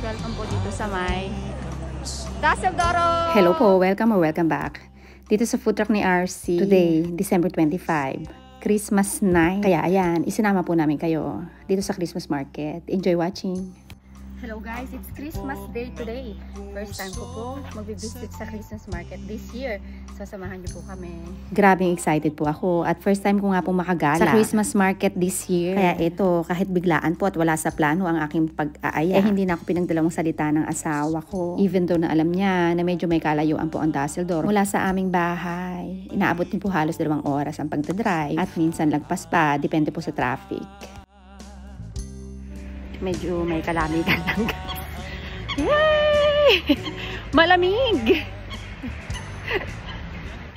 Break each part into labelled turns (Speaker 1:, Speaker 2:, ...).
Speaker 1: Welcome po dito sa may Daceldoro!
Speaker 2: Hello po, welcome or welcome back. Dito sa food truck ni RC. Today, December 25, Christmas night. Kaya ayan, isinama po namin kayo dito sa Christmas market. Enjoy watching!
Speaker 1: Hello guys, it's Christmas Day today. First time ko po mag-visit sa Christmas market this year. Sasamahan niyo po kami.
Speaker 2: Grabing excited po ako at first time ko nga po makagala sa Christmas market this year. Kaya ito, kahit biglaan po at wala sa plano ang aking pag-aaya, hindi na ako pinagdalawang salita ng asawa ko. Even though na alam niya na medyo may kalayuan po ang Daceldoro mula sa aming bahay. Inaabot din po halos 2 oras ang pagdadrive at minsan lagpas pa, depende po sa traffic. Medyo may kalamitan lang guys. Yay! Malamig!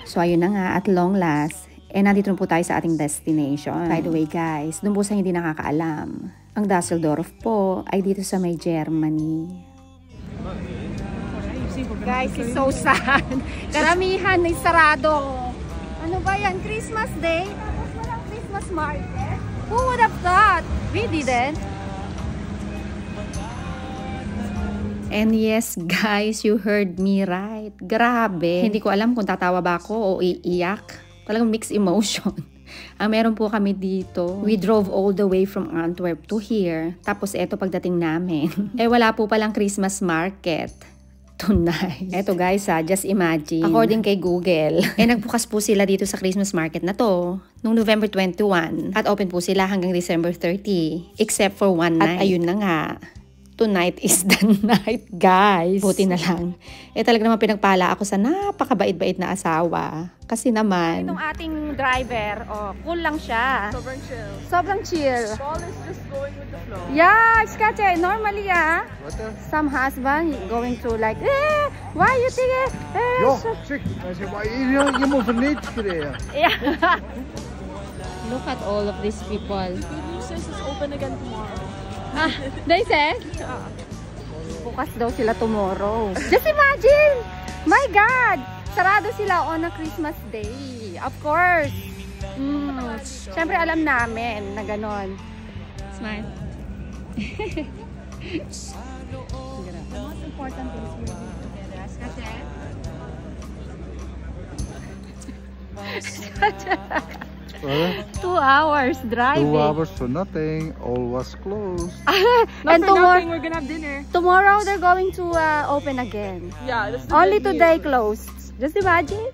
Speaker 2: So ayun na nga, at long last, nandito po tayo sa ating destination. By the way guys, doon po sa hindi nakakaalam, ang Daceldorf po ay dito sa may Germany.
Speaker 1: Guys, it's so sad. Karamihan ay sarado. Ano ba yan? Christmas Day? Tapos walang Christmas market? Who would have thought? We didn't.
Speaker 2: And yes guys, you heard me right. Grabe. Hindi ko alam kung tatawa ba ako o iiyak. Talagang mixed emotion. Ang meron po kami dito. We drove all the way from Antwerp to here. Tapos eto pagdating namin. Wala po palang Christmas market tonight. Eto guys just imagine. According kay Google. Nagbukas po sila dito sa Christmas market na to noong November 21. At open po sila hanggang December 30. Except for one night. At ayun na nga. Tonight is the night, guys. Buti na lang. Talaga naman pinagpala ako sa napakabait-bait na asawa. Kasi naman...
Speaker 1: Itong ating driver, cool lang siya.
Speaker 3: Sobrang chill.
Speaker 1: Sobrang chill.
Speaker 3: Paul is just going with the flow.
Speaker 1: Yeah, Skache, normally
Speaker 3: What the?
Speaker 1: some husband going to like, why you think
Speaker 3: Ja, check. I said, why you move niets today?
Speaker 1: Yeah. Look at all of these people.
Speaker 3: The good news is it's open again tomorrow.
Speaker 1: They said? Bukas daw sila tomorrow. Just imagine! My God! Sarado sila on a Christmas Day. Of course. Siyempre alam namin na ganon. Smile. The most important thing is we're together. 2 hours driving.
Speaker 3: 2 hours for nothing. All was closed.
Speaker 1: And tomorrow
Speaker 3: we're gonna have dinner.
Speaker 1: Tomorrow they're going to open again.
Speaker 3: Yeah, that's the
Speaker 1: Only
Speaker 3: good
Speaker 1: today
Speaker 3: news.
Speaker 1: closed. Just imagine.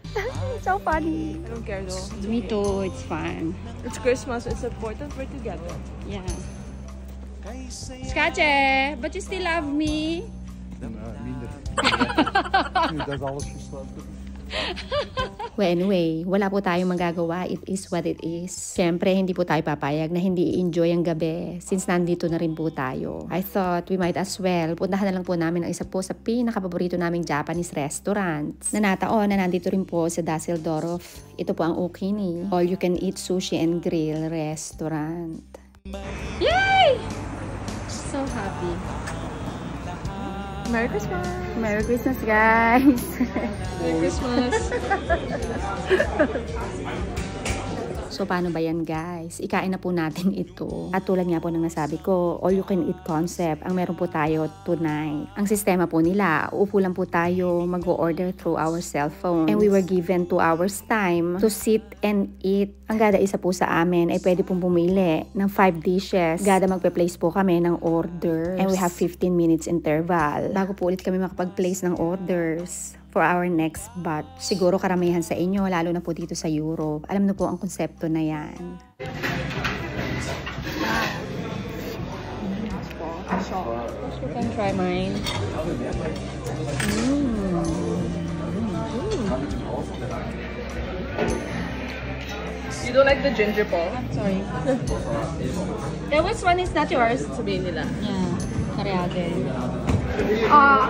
Speaker 1: It's so funny.
Speaker 3: I don't care though.
Speaker 2: Me too, it's fun.
Speaker 3: It's Christmas. It's important we're together.
Speaker 2: Yeah. Skache, but you still love me?
Speaker 3: Minder. Dat is alles verstandig.
Speaker 2: Well, anyway, wala po tayong magagawa. It is what it is. Siyempre, hindi po tayo papayag na hindi i-enjoy ang gabi since nandito na rin po tayo. I thought we might as well puntahan na lang po namin ang isa po sa pinakapaborito naming Japanese restaurants na nataon na nandito rin po sa Daceldorf. Ito po ang Okini, all you can eat sushi and grill restaurant.
Speaker 1: Yay! So happy.
Speaker 3: Merry Christmas.
Speaker 1: Merry Christmas, guys.
Speaker 3: Merry Christmas.
Speaker 2: So, paano ba yan guys? Ikain na po natin ito. At tulad nga po ng nasabi ko, all you can eat concept ang meron po tayo tonight. Ang sistema po nila, uupo lang po tayo mag-order through our cell phone. And we were given 2 hours time to sit and eat. Ang gada isa po sa amin ay pwede pong pumili ng 5 dishes. Gada magpe-place po kami ng orders. And we have 15 minutes interval bago po ulit kami makapag-place ng orders for our next batch. Siguro karamihan sa inyo, lalo na po dito sa Europe. Alam na po ang konsepto na yan. You can try mine.
Speaker 3: You don't like the ginger, Paul?
Speaker 1: Sorry. Which one is not yours?
Speaker 3: Sabihin nila.
Speaker 2: Yeah, Kariage.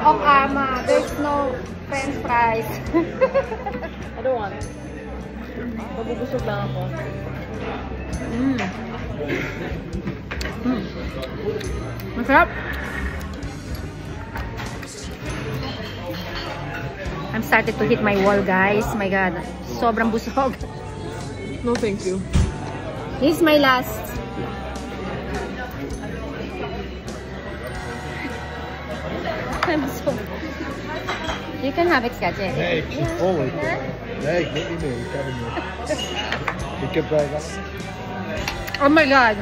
Speaker 1: Okama. There's no French fries.
Speaker 3: I don't want. Mabubusog lang ako.
Speaker 1: Masarap. I'm started to hit my wall, guys. My God. Sobrang busog.
Speaker 3: No, thank you.
Speaker 1: This is my last. I'm so... You can have it, Skaje.
Speaker 3: Nee, ik zit vol. Nee, ik weet niet meer. Ik heb het niet. Ik heb bij dat.
Speaker 1: Oh my God.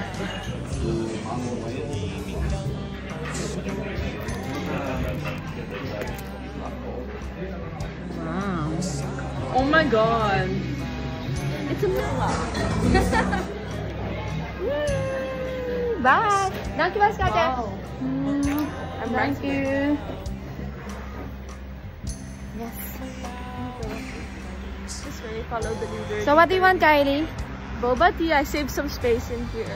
Speaker 1: Wow.
Speaker 4: Oh my god.
Speaker 1: It's a Mila. Bye. Thank you, Skaje. Thank you. Yes.
Speaker 4: This way, follow the leader.
Speaker 1: So what do you want, Kylie?
Speaker 4: Boba tea, I saved some space in here.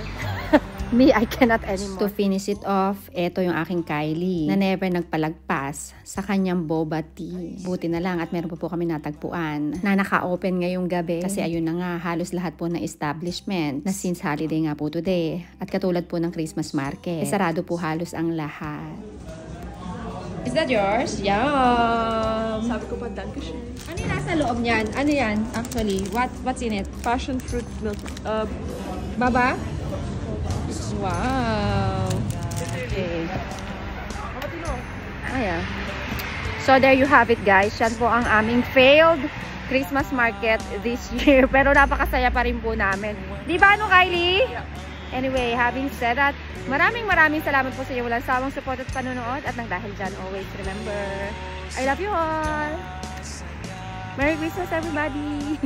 Speaker 1: Me, I cannot anymore.
Speaker 2: To finish it off, eto yung aking Kylie na never nagpalagpas sa kanyang boba tea. Buti na lang at meron pa po kami natagpuan na naka-open ngayong gabi kasi ayun na nga, halos lahat po ng establishment na since holiday nga po today at katulad po ng Christmas market, sarado po halos ang lahat. Is that yours? Yum!
Speaker 4: Sabi ko pa, dankeschön.
Speaker 2: Ano yung nasa loob niyan? Ano yan actually? What's in it?
Speaker 4: Passion fruit milk.
Speaker 2: Baba? Wow!
Speaker 1: Okay. Ayan. So there you have it, guys. Yan po ang aming failed Christmas market this year. Pero napakasaya pa rin po namin. Di ba, ano, Kylie? Anyway, having said that, maraming salamat po sa iyo. Walang sawang support at panunood. At nang dahil dyan, always remember, I love you all. Merry Christmas, everybody.